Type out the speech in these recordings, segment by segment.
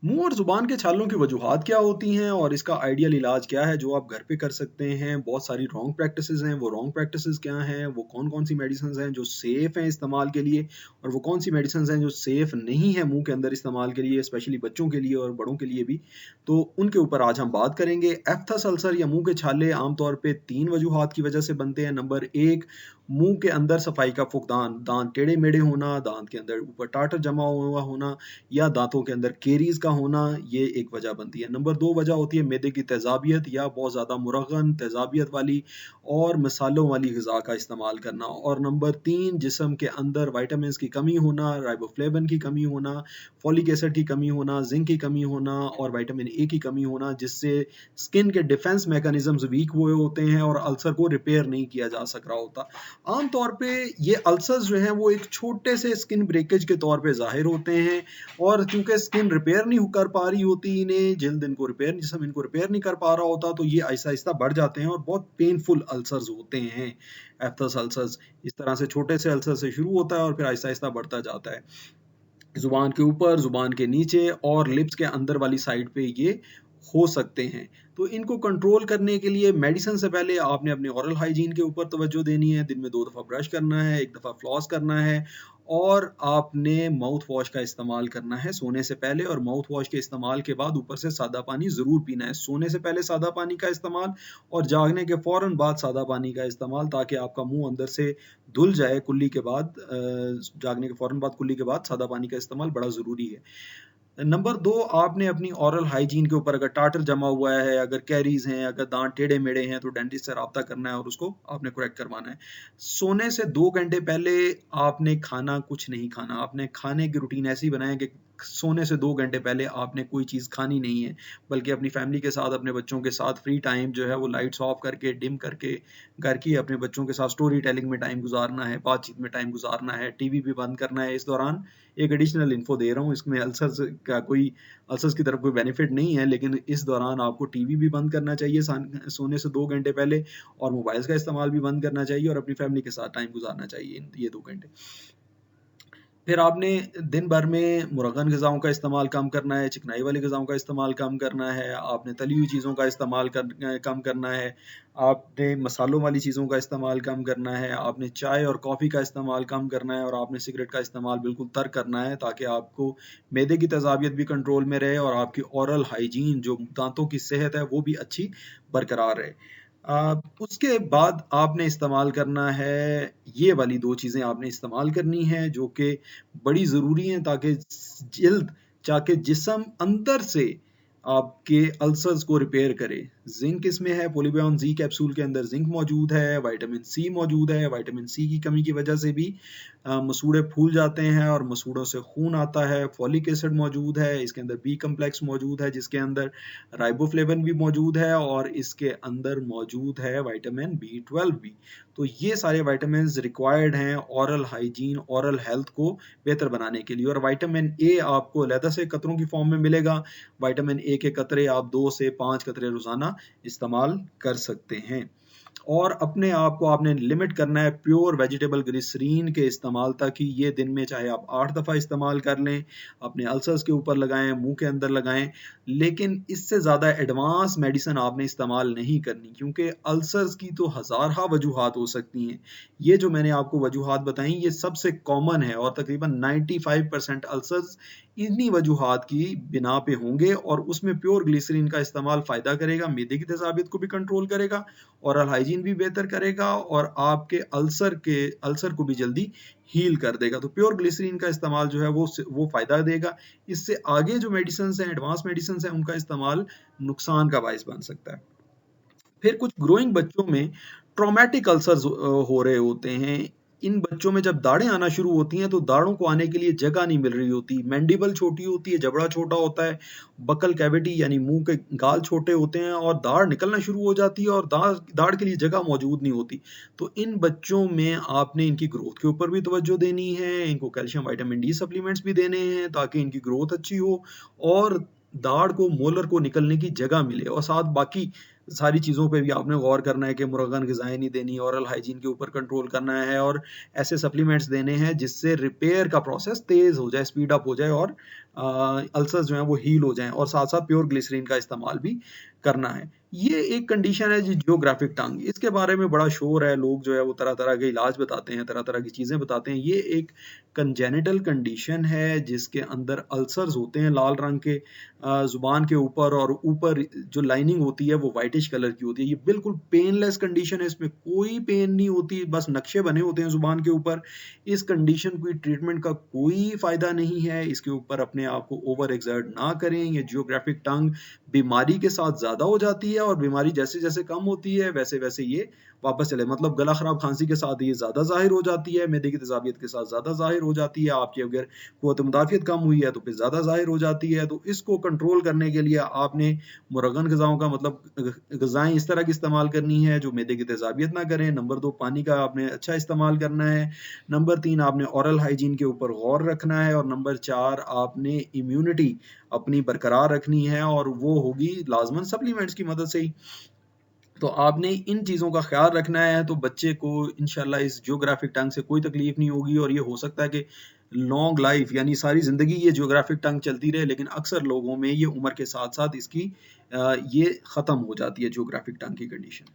मुँह और ज़ुबान के छालों की वजूहात क्या होती हैं और इसका आइडियल इलाज क्या है जो आप घर पे कर सकते हैं? बहुत सारी रॉन्ग प्रैक्टिसेज़ हैं, वो रॉन्ग प्रैक्टिसेज़ क्या हैं? वो कौन-कौन सी मेडिसिन्स हैं जो सेफ़ हैं इस्तेमाल के लिए और वो कौन-सी मेडिसिन्स हैं जो सेफ़ नहीं है मुँह के अंदर इस्तेमाल के लिए, स्पेशली बच्चों के लिए और बड़ों के लिए भी। तो उनके ऊपर आज हम बात करेंगे। एफ्थस अल्सर या मुँह के छाले आम तौर पे 3 वजूहात की वजह से बनते हैं। नंबर 1, मुँह के अंदर सफाई का फुकदान, दाँत टेढ़े-मेढ़े होना, दाँत के अंदर ऊपर टाटर जमा हुआ होना या दाँतों के अंदर केरीज़ का होना, ये एक वजह बनती है। नंबर 2 वजह होती है मैदे की तेज़ाबियत या बहुत ज़्यादा मुरग़्ग़न, तेज़ाबियत वाली और मसालों वाली ग़िज़ा का इस्तेमाल करना। और नंबर 3, जिस्म के अंदर विटामिन्स की कमी होना, राइबोफ्लेविन की कमी होना, फ़ोलिक एसिड की कमी होना, ज़िंक की कमी होना और विटामिन ए की कमी होना, जिससे स्किन के डिफेंस मैकेनिज़्म्स वीक हुए होते हैं और अल्सर को रिपेयर नहीं किया जा सक रहा होता। आम तौर पे ये अल्सर्स जो हैं वो एक छोटे से स्किन ब्रेकेज के तौर पे ज़ाहिर होते हैं और चूँकि स्किन रिपेयर नहीं कर पा रही होती इन्हें, जिल्द इनको रिपेयर जिस्म इनको रिपेयर नहीं कर पा रहा होता, तो ये आहिस्ता-आहिस्ता बढ़ जाते हैं और बहुत पेनफुल अल्सर्स होते हैं, एफ्थस अल्सर्स। इस तरह से छोटे से अल्सर से शुरू होता है और फिर आहिस्ता-आहिस्ता बढ़ता जाता है। ज़ुबान के ऊपर, ज़ुबान के नीचे और लिप्स के अंदर वाली साइड पे ये हो सकते हैं। तो इनको कंट्रोल करने के लिए मेडिसिन से पहले आपने अपने ओरल हाइजीन के ऊपर तवज्जो देनी है। दिन में 2 दफ़ा ब्रश करना है, 1 दफ़ा फ्लॉस करना है और आपने माउथ वॉश का इस्तेमाल करना है सोने से पहले और माउथ वॉश के इस्तेमाल के बाद ऊपर से सादा पानी ज़रूर पीना है। सोने से पहले सादा पानी का इस्तेमाल और जागने के फ़ौरन बाद सादा पानी का इस्तेमाल ताकि आपका मुँह अंदर से धुल जाए कुल्ली के बाद जागने के फ़ौरन बाद कुल्ली के बाद सादा पानी का इस्तेमाल बड़ा ज़रूरी है। नंबर 2, आपने अपनी ओरल हाइजीन के ऊपर अगर टाटर जमा हुआ है, अगर कैरीज़ हैं, अगर दाँत टेढ़े-मेढ़े हैं, तो डेंटिस्ट से राब्ता करना है और उसको आपने करेक्ट करवाना है। सोने से 2 घंटे पहले आपने खाना कुछ नहीं खाना। आपने खाने की रूटीन ऐसी बनाएँ कि सोने से 2 घंटे पहले आपने कोई चीज़ खानी नहीं है, बल्कि अपनी फैमिली के साथ, अपने बच्चों के साथ फ्री टाइम जो है वो लाइट्स ऑफ करके, डिम करके, घर की अपने बच्चों के साथ स्टोरी टेलिंग में टाइम गुज़ारना है, बातचीत में टाइम गुज़ारना है, टीवी भी बंद करना है। इस दौरान एक एडिशनल इन्फो दे रहा हूँ, इसमें अल्सर्स की तरफ कोई बेनिफिट नहीं है, लेकिन इस दौरान आपको टीवी भी बंद करना चाहिए सोने से 2 घंटे पहले और मोबाइल्स का इस्तेमाल भी बंद करना चाहिए और अपनी फैमिली के साथ टाइम गुज़ारना चाहिए ये 2 घंटे। फिर आपने दिन भर में मुरगन ग़िज़ाओं का इस्तेमाल कम करना है, चिकनाई वाली ग़िज़ाओं का इस्तेमाल कम करना है, आपने तली हुई चीज़ों का इस्तेमाल कम करना है, आपने मसालों वाली चीज़ों का इस्तेमाल कम करना है, आपने चाय और कॉफ़ी का इस्तेमाल कम करना है और आपने सिगरेट का इस्तेमाल बिल्कुल तर्क करना है ताकि आपको मैदे की तेज़ाबियत भी कंट्रोल में रहे और आपकी ओरल हाइजीन जो दाँतों की सेहत है वो भी अच्छी बरकरार रहे। उसके बाद आपने इस्तेमाल करना है ये वाली 2 चीज़ें आपने इस्तेमाल करनी हैं जो कि बड़ी ज़रूरी हैं ताकि ताकि जिस्म अंदर से आपके अल्सर्स को रिपेयर करे। ज़िंक इसमें है, पोलीबियोन ज़ी कैप्सूल के अंदर ज़िंक मौजूद है, विटामिन सी मौजूद है, विटामिन सी की कमी की वजह से भी मसूड़े फूल जाते हैं और मसूड़ों से खून आता है, फॉलिक एसिड मौजूद है, इसके अंदर बी कॉम्प्लेक्स मौजूद है जिसके अंदर राइबोफ्लेविन भी मौजूद है और इसके अंदर मौजूद है विटामिन बी12 भी। तो ये सारे विटामिन्स रिक्वायर्ड हैं ओरल हाइजीन, ओरल हेल्थ को बेहतर बनाने के लिए और विटामिन ए आपको अलहदा से कतरों की फॉर्म में मिलेगा। विटामिन ए के कतरे आप 2 से 5 कतरे रोज़ाना इस्तेमाल कर सकते हैं। और अपने आप को आपने लिमिट करना है प्योर वेजिटेबल ग्लिसरीन के इस्तेमाल तक ही। ये दिन में चाहे आप 8 दफ़ा इस्तेमाल कर लें, अपने अल्सर्स के ऊपर लगाएँ, मुँह के अंदर लगाएँ, लेकिन इससे ज़्यादा एडवांस मेडिसिन आपने इस्तेमाल नहीं करनी क्योंकि अल्सर्स की तो हज़ारहा वजूहात हो सकती हैं। ये जो मैंने आपको वजूहात बताई ये सबसे कॉमन है और तकरीबन 95% अल्सर्स इन्हीं वजूहात की बिना पे होंगे और उसमें प्योर ग्लिसरीन का इस्तेमाल फ़ायदा करेगा, मैदे की तेज़ाबियत को भी कंट्रोल करेगा, ओरल हाइजीन भी बेहतर करेगा और आपके अल्सर को भी जल्दी हील कर देगा। तो प्योर ग्लिसरीन का इस्तेमाल जो है वो फ़ायदा देगा। इससे आगे जो मेडिसिन्स हैं, एडवांस मेडिसिन्स हैं, उनका इस्तेमाल नुकसान का बायस बन सकता है। फिर कुछ ग्रोइंग बच्चों में ट्रॉमेटिक अल्सर्स हो रहे होते हैं। इन बच्चों में जब दाढ़ें आना शुरू होती हैं तो दाढ़ों को आने के लिए जगह नहीं मिल रही होती। मैंडिबल छोटी होती है, जबड़ा छोटा होता है, बकल कैविटी यानी मुँह के गाल छोटे होते हैं और दाढ़ निकलना शुरू हो जाती है और दाढ़ दाढ़ के लिए जगह मौजूद नहीं होती। तो इन बच्चों में आपने इनकी ग्रोथ के ऊपर भी तवज्जो देनी है, इनको कैल्शियम, विटामिन डी सप्लीमेंट्स भी देने हैं ताकि इनकी ग्रोथ अच्छी हो और दाढ़ को, मोलर को निकलने की जगह मिले और साथ बाकी सारी चीज़ों पे भी आपने गौर करना है कि मुरगन ग़िज़ाएँ नहीं देनी, ओरल हाइजीन के ऊपर कंट्रोल करना है और ऐसे सप्लीमेंट्स देने हैं जिससे रिपेयर का प्रोसेस तेज़ हो जाए, स्पीड अप हो जाए और अल्सर्स जो हैं वो हील हो जाएँ और साथ-साथ प्योर ग्लिसरीन का इस्तेमाल भी करना है। ये एक कंडीशन है जी जियोग्राफिक टंग, इसके बारे में बड़ा शोर है, लोग जो है वो तरह-तरह के इलाज बताते हैं, तरह-तरह की चीज़ें बताते हैं। ये एक कंजेनिटल कंडीशन है जिसके अंदर अल्सर्स होते हैं लाल रंग के ज़ुबान के ऊपर और ऊपर जो लाइनिंग होती है वो व्हाइटिश कलर की होती है। ये बिल्कुल पेनलेस कंडीशन है, इसमें कोई पेन नहीं होती, बस नक्शे बने होते हैं ज़ुबान के ऊपर। इस कंडीशन की ट्रीटमेंट का कोई फ़ायदा नहीं है, इसके ऊपर अपने आप को ओवर एक्सर्ट ना करें। ये जियोग्राफिक टंग बीमारी के साथ ज़्यादा हो जाती है और बीमारी जैसे-जैसे कम होती है, वैसे-वैसे ये वापस चले मतलब गला खराब खांसी के साथ ये ज़्यादा ज़ाहिर हो जाती है, मैदे की तेज़ाबियत के साथ ज़्यादा ज़ाहिर हो जाती है, आपकी अगर क़ुव्वत मुदाफ़ियत कम हुई है तो फिर ज़्यादा ज़ाहिर हो जाती है। तो इसको कंट्रोल करने के लिए आपने मुरगन ग़िज़ाओं का मतलब ग़िज़ाएँ इस तरह की इस्तेमाल करनी है जो मैदे की तेज़ाबियत ना करें। नंबर 2 पानी का आपने अच्छा इस्तेमाल करना है। नंबर 3 आपने ओरल हाइजीन के ऊपर गौर रखना है और नंबर 4 आपने इम्यूनिटी अपनी बरकरार रखनी है और वो होगी लाज़िमन सप्लीमेंट्स की मदद से ही। तो आपने इन चीज़ों का ख़्याल रखना है तो बच्चे को इंशाल्लाह इस जियोग्राफिक टंग से कोई तकलीफ़ नहीं होगी और ये हो सकता है कि लॉन्ग लाइफ़ यानी सारी ज़िंदगी ये जियोग्राफिक टंग चलती रहे, लेकिन अक्सर लोगों में ये उम्र के साथ-साथ इसकी ये ख़त्म हो जाती है जियोग्राफिक टंग की कंडीशन।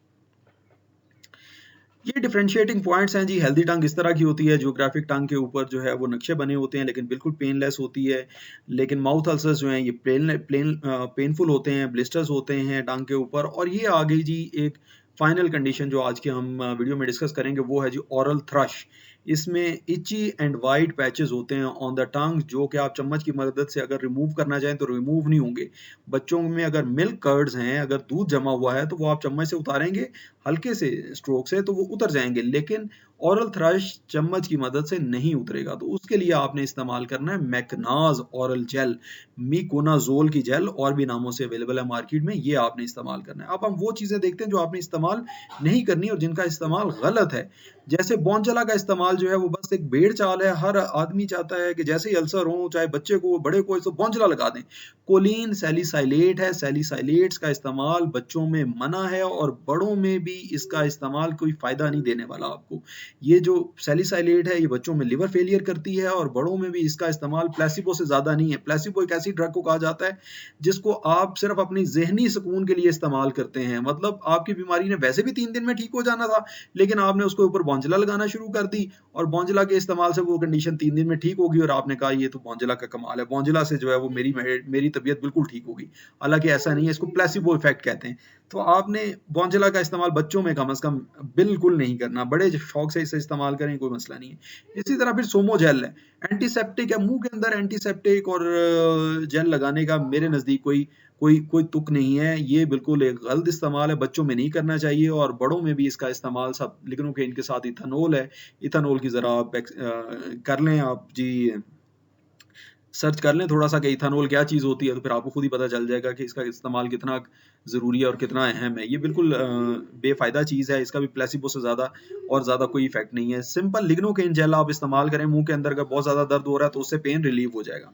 ये डिफरेंशिएटिंग पॉइंट्स हैं जी, हेल्दी टंग इस तरह की होती है, जियोग्राफिक टंग के ऊपर जो है वो नक्शे बने होते हैं लेकिन बिल्कुल पेनलेस होती है। लेकिन माउथ अल्सर्स जो हैं ये पेनफुल होते हैं, ब्लिस्टर्स होते हैं टंग के ऊपर और ये आ गई जी एक फाइनल कंडीशन जो आज के हम वीडियो में डिस्कस करेंगे वो है जी ओरल थ्रश। इसमें इची एंड वाइट पैचेस होते हैं ऑन द टंग जो कि आप चम्मच की मदद से अगर रिमूव करना चाहें तो रिमूव नहीं होंगे। बच्चों में अगर मिल्क कर्ड्स हैं, अगर दूध जमा हुआ है तो वो आप चम्मच से उतारेंगे हल्के से स्ट्रोक से तो वो उतर जाएँगे, लेकिन ओरल थ्रश चम्मच की मदद से नहीं उतरेगा। तो उसके लिए आपने इस्तेमाल करना है मैकनाज़ ओरल जेल, मिकोनाज़ोल की जेल और भी नामों से अवेलेबल है मार्केट में, ये आपने इस्तेमाल करना है। अब हम वो चीज़ें देखते हैं जो आपने इस्तेमाल नहीं करनी और जिनका इस्तेमाल गलत है। जैसे बोनचला का इस्तेमाल जो है वो बस एक भेड़-चाल है, हर आदमी चाहता है कि जैसे ही अल्सर हो, चाहे बच्चे को, बड़े को, इसको बोनचला लगा दें। कोलीन सैलिसाइलेट है, सैलिसाइलेट्स का इस्तेमाल बच्चों में मना है और बड़ों में भी इसका इस्तेमाल कोई फ़ायदा नहीं देने वाला आपको। ये जो सैलिसाइलेट है ये बच्चों में लिवर फेलियर करती है और बड़ों में भी इसका इस्तेमाल प्लेसिबो से ज़्यादा नहीं है। प्लेसिबो एक ऐसी ड्रग को कहा जाता है जिसको आप सिर्फ़ अपनी ज़हनी सुकून के लिए इस्तेमाल करते हैं। मतलब आपकी बीमारी ने वैसे भी 3 दिन में ठीक हो जाना था, लेकिन आपने उसके ऊपर बोनचला लगाना शुरू कर दी और बोनचला के इस्तेमाल से वो कंडीशन 3 दिन में ठीक होगी और आपने कहा ये तो बोनचला का कमाल है। बोनचला से जो है वो मेरी तबीयत बिल्कुल ठीक होगी। हालाँकि ऐसा नहीं है, इसको प्लेसिबो इफ़ेक्ट कहते हैं। तो आपने बोनचला का इस्तेमाल बच्चों में कम से कम बिल्कुल नहीं करना। बड़े शौक से इसे इस्तेमाल करें, कोई मसला नहीं है। इसी तरह फिर सोमो जेल है, एंटीसेप्टिक है, मुँह के अंदर एंटीसेप्टिक और जेल लगाने का मेरे नज़दीक कोई तुक नहीं है। ये बिल्कुल एक गलत इस्तेमाल है, बच्चों में नहीं करना चाहिए और बड़ों में भी इसका इस्तेमाल सब लेकिन ओके इनके साथ इथेनॉल है। इथेनॉल की ज़रा आप कर लें आप जी सर्च कर लें थोड़ा-सा कि इथेनॉल क्या चीज़ होती है, तो फिर आपको खुद ही पता चल जाएगा कि इसका इस्तेमाल कितना ज़रूरी है और कितना अहम है। ये बिल्कुल बेफ़ायदा चीज़ है, इसका भी प्लेसिबो से ज़्यादा कोई इफ़ेक्ट नहीं है। सिंपल लिग्नोकेन जेल आप इस्तेमाल करें मुँह के अंदर अगर बहुत ज़्यादा दर्द हो रहा है तो उससे पेन रिलीव हो जाएगा।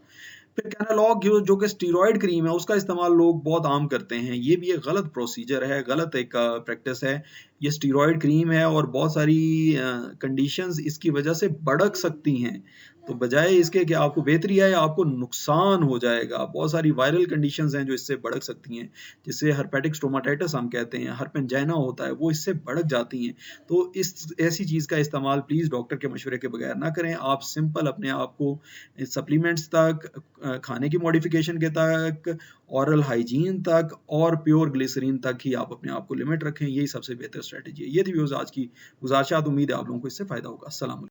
फिर कैनालॉग जो कि स्टेरॉइड क्रीम है, उसका इस्तेमाल लोग बहुत आम करते हैं। ये भी एक गलत प्रोसीजर है, गलत एक प्रैक्टिस है। ये स्टेरॉइड क्रीम है और बहुत सारी कंडीशंस इसकी वजह से भड़क सकती हैं। तो बजाय इसके कि आपको बेहतरी आए, आपको नुकसान हो जाएगा। बहुत सारी वायरल कंडीशंस हैं जो इससे भड़क सकती हैं, जिसे हर्पेटिक स्टोमाटाइटिस हम कहते हैं, हर्पेंजाइना होता है, वो इससे भड़क जाती हैं। तो इस ऐसी चीज़ का इस्तेमाल प्लीज़ डॉक्टर के मशवरे के बगैर ना करें। आप सिंपल अपने आप को सप्लीमेंट्स तक, खाने की मॉडिफिकेशन के तक, ओरल हाइजीन तक और प्योर ग्लिसरीन तक ही आप अपने आप को लिमिट रखें। यही सबसे बेहतर स्ट्रैटेजी है। ये थी व्यूअर्स आज की गुज़ारिशात। उम्मीद है आप लोगों को इससे फ़ायदा होगा। अस्सलाम वालेकुम।